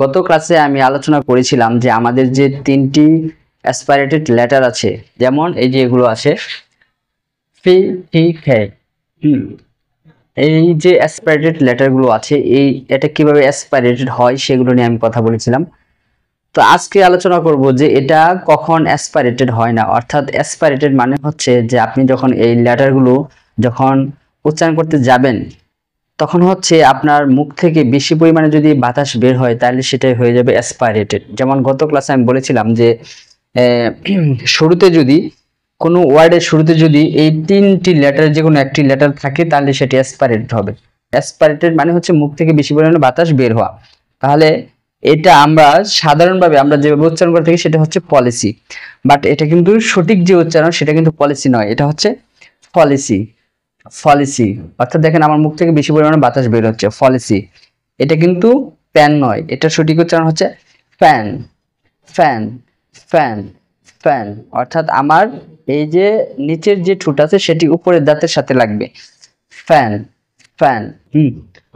গত ক্লাসে আমি আলোচনা করেছিলাম যে আমাদের যে তিনটি অ্যাসপাইরেটেড লেটার আছে, যেমন এই যে এগুলো আছে ফি টি খে। এই যে অ্যাসপাইরেটেড লেটারগুলো আছে, এটা কিভাবে অ্যাসপাইরেটেড হয় সেগুলো নিয়ে আমি কথা বলেছিলাম। তো আজকে আলোচনা করব যে এটা কখন অ্যাসপাইরেটেড হয় না। অর্থাৎ অ্যাসপাইরেটেড মানে হচ্ছে যে আপনি যখন এই লেটারগুলো যখন উচ্চারণ করতে যাবেন, তখন হচ্ছে আপনার মুখ থেকে বেশি পরিমাণে যদি বাতাস বের হয় তাহলে সেটাই হয়ে যাবে অ্যাসপাইরেটেড। যেমন গত ক্লাসে আমি বলেছিলাম যে শুরুতে যদি কোনো ওয়ার্ডের শুরুতে যদি এই তিনটি লেটারের যে কোনো একটি লেটার থাকে তাহলে সেটি অ্যাসপাইরেটেড হবে। অ্যাসপাইরেটেড মানে হচ্ছে মুখ থেকে বেশি পরিমাণে বাতাস বের হওয়া। তাহলে এটা আমরা সাধারণভাবে আমরা যেভাবে উচ্চারণ করে থাকি সেটা হচ্ছে পলিসি, বাট এটা কিন্তু সঠিক যে উচ্চারণ সেটা কিন্তু পলিসি নয়, এটা হচ্ছে ফলিসি। ফলিসি অর্থাৎ দেখেন আমার মুখ থেকে বেশি পরিমাণে বাতাস বের হচ্ছে, ফলিসি। এটা কিন্তু ফ্যান নয়, এটা সঠিক উচ্চারণ হচ্ছে ফ্যান। ফ্যান ফ্যান ফ্যান অর্থাৎ আমার এই যে নিচের যে ঠোঁট আছে সেটি উপরের দাঁতের সাথে লাগবে। Fan fan.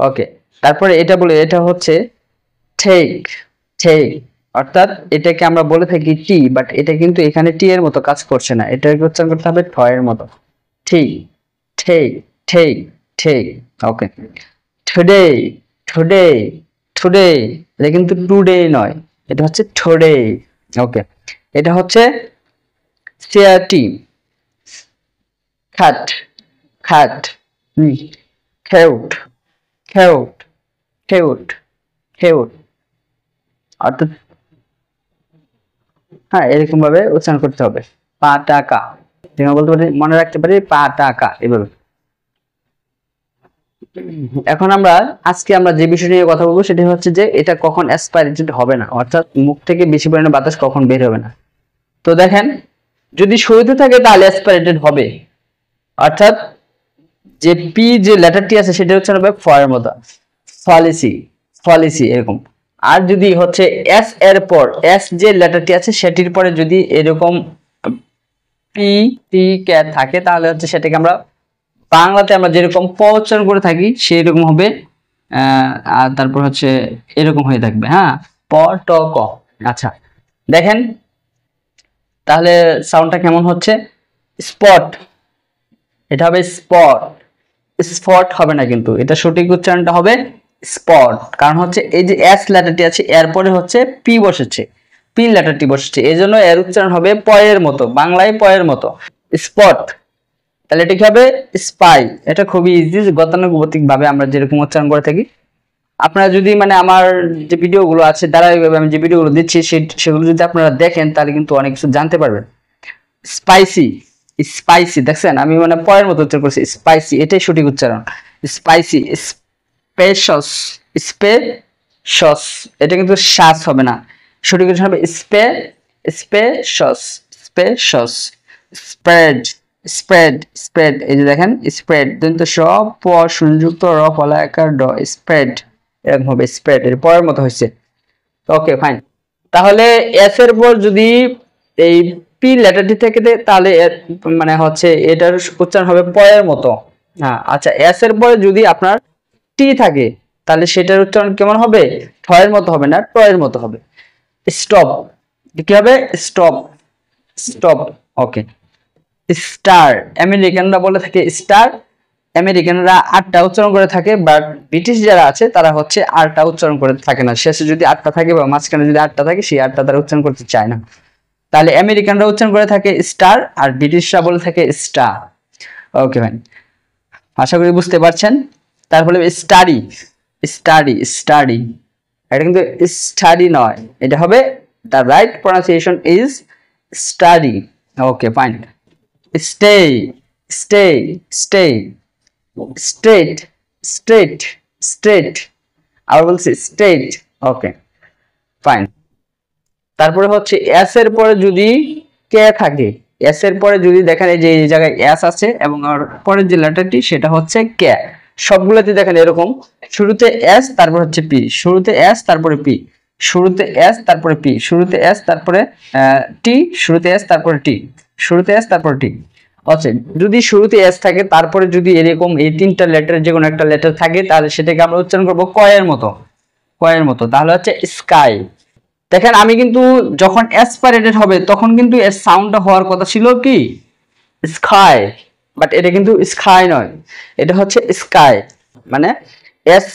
ওকে, তারপরে এটা বলে এটা হচ্ছে ঠেক। ঠেক অর্থাৎ এটাকে আমরা বলে থাকি টি, বাট এটা কিন্তু এখানে টি এর মতো কাজ করছে না, এটাকে উচ্চারণ করতে হবে ঠ এর মতো। ঠিক ঠিক ঠিক ঠিক। ওকে, টুডে টুডে টুডে, এটা কিন্তু টুডে নয়, এটা হচ্ছে টুডে। ওকে, এটা হচ্ছে সিয়াটি। খাট খাট। খেউট খেউট খেউট খেউট অর্থাৎ হ্যাঁ এরকম ভাবে উচ্চারণ করতে হবে। পা টাকা, বলতে পারি, মনে রাখতে পারি পা টাকা এভাবে। এখন আজকে আমরা যে বিষয় নিয়ে কথা বলবো সেটা হচ্ছে যে এটা কখন অ্যাসপাইরেটেড হবে না, অর্থাৎ মুখ থেকে বেশি পরিমাণে বাতাস কখন বের হবে না। তো দেখেন, যদি শুরুতে থাকে তাহলে অ্যাসপাইরেটেড হবে, অর্থাৎ যে পি যে লেটারটি আছে সেটা হচ্ছে হবে ফ এর মতো, ফলিসি ফলিসি এরকম। আর যদি হচ্ছে এস এর পর এস যে লেটারটি আছে সেটির পরে যদি এরকম পি টি কে থাকে তাহলে হচ্ছে সেটাকে আমরা বাংলাতে আমরা যেরকম প উচ্চারণ করে থাকি সেই রকম হবে। আর তারপর হচ্ছে এরকম হয়ে থাকবে, হ্যাঁ, প ট ক। আচ্ছা দেখেন তাহলে সাউন্ডটা কেমন হচ্ছে। স্পট, এটা হবে স্পট, স্পট হবে না, কিন্তু এটা সঠিক উচ্চারণটা হবে স্পট। কারণ হচ্ছে এই যে এস লেটারটি আছে এরপরে হচ্ছে পি বসেছে, পি লেটারটি বসেছে, এই জন্য এর উচ্চারণ হবে প এর মতো, বাংলায় প এর মতো, স্পট। তাহলে এটা কি হবে স্পাই। এটা খুবই ইজি, গতানুগতিক ভাবে আমরা যেরকম উচ্চারণ করে থাকি। আপনারা যদি মানে আমার যে ভিডিওগুলো আছে ধারাবাহিকভাবে আমি যে ভিডিওগুলো দিচ্ছি সেগুলো যদি আপনারা দেখেন তাহলে কিন্তু অনেক কিছু জানতে পারবেন। স্পাইসি স্পাইসি, দেখছেন আমি মানে পয়ের মতো উচ্চারণ করছি, স্পাইসি, এটাই সঠিক উচ্চারণ। স্পাইসি। স্পেশস স্পেশস, এটা কিন্তু শ্বাস হবে না, সঠিক উচ্চারণ হবে স্পেশস স্পেশস। স্প্রেড স্প্রেড স্প্রেড, এই যে দেখেন স্প্রেড, দন্ত স প সংযুক্ত র ফলাকার ড, স্প্রেড এরকম হবে, স্প্রেড এর পরের মতো হয়েছে। Okay fine. তাহলে এস এর পর যদি এই পি লেটারটি থেকে তাহলে মানে হচ্ছে এটার উচ্চারণ হবে প এর মতো। হ্যাঁ আচ্ছা, এস এর পরে যদি আপনার টি থাকে তাহলে সেটার উচ্চারণ কেমন হবে, ঠ এর মতো হবে না, ট এর মতো হবে। স্টপ, কি হবে স্টপ স্টপ। ওকে, স্টার, আমেরিকানরা বলে থাকে স্টার, আমেরিকানরা আটটা উচ্চারণ করে থাকে, বাট ব্রিটিশ যারা আছে তারা হচ্ছে আটটা উচ্চারণ করে থাকে না, শেষে যদি আটটা থাকে বা মাঝখানে যদি আটটা থাকে সেই আটটা তারা উচ্চারণ করতে চায় না। তাহলে আমেরিকানরা উচ্চারণ করে থাকে স্টার আর ব্রিটিশরা বলে থাকে স্টার। ওকে ভাই, আশা করি বুঝতে পারছেন। তারপরে স্টাডি স্টাডি স্টাডি, এটা কিন্তু স্টাডি নয়, এটা হবে the right pronunciation is study. Okay fine. Stay stay stay, straight straight straight, আবার বলছি স্ট্রেট। Okay fine. তারপরে হচ্ছে এস এর পরে যদি কে থাকে, এস এর পরে যদি দেখেন এই যে এই জায়গায় এস আছে এবং আর পরের যে লেটারটি সেটা হচ্ছে কে, সবগুলোতে দেখেন এরকম শুরুতে এস তারপর হচ্ছে পি, শুরুতে এস তারপরে পি, শুরুতে এস তারপরে পি, শুরুতে এস তারপরে টি, শুরুতে এস তারপরে টি, শুরুতে এস তারপরে টি। আচ্ছা, যদি শুরুতে এস থাকে তারপরে যদি এরকম এই তিনটা লেটার যে কোনো একটা লেটার থাকে তাহলে সেটাকে আমরা উচ্চারণ করব ক এর মতো। কয়ের মতো, তাহলে হচ্ছে স্কাই। দেখেন আমি কিন্তু যখন অ্যাসপাইরেটেড হবে তখন কিন্তু এর সাউন্ডটা হওয়ার কথা ছিল কি স্কাই, বাট এটা কিন্তু স্কাই নয়, এটা হচ্ছে স্কাই। মানে এস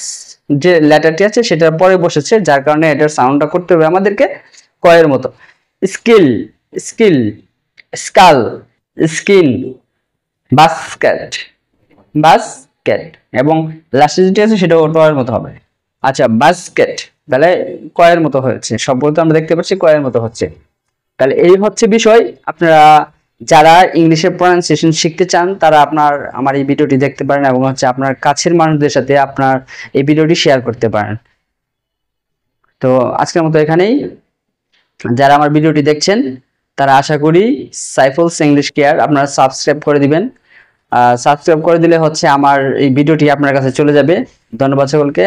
যে লেটারটি আছে সেটার পরে বসেছে, যার কারণে এটার সাউন্ডটা করতে হবে আমাদেরকে কয়ের মতো। Skill, skill, skull, skin, basket, basket, এবং লাস্টে যেটি আছে সেটা কয়ের মতো হবে। আচ্ছা বাস্কেট তাহলে কয়ের মতো হয়েছে, সবগুলো তো আমরা দেখতে পাচ্ছি কয়ের মতো হচ্ছে। তাহলে এই হচ্ছে বিষয়। আপনারা যারা ইংলিশের প্রনাউন্সিয়েশন শিখতে চান তারা আমার এই ভিডিওটি দেখতে পারেন, এবং হচ্ছে আপনার কাছের মানুষদের সাথে আপনার এই ভিডিওটি শেয়ার করতে পারেন। তো আজকের মতো এখানেই। যারা আমার ভিডিওটি দেখছেন তারা আশা করি সাইফুলস ইংলিশ কেয়ার আপনারা সাবস্ক্রাইব করে দিবেন। সাবস্ক্রাইব করে দিলে হচ্ছে আমার এই ভিডিওটি আপনার কাছে চলে যাবে। ধন্যবাদ সকলকে।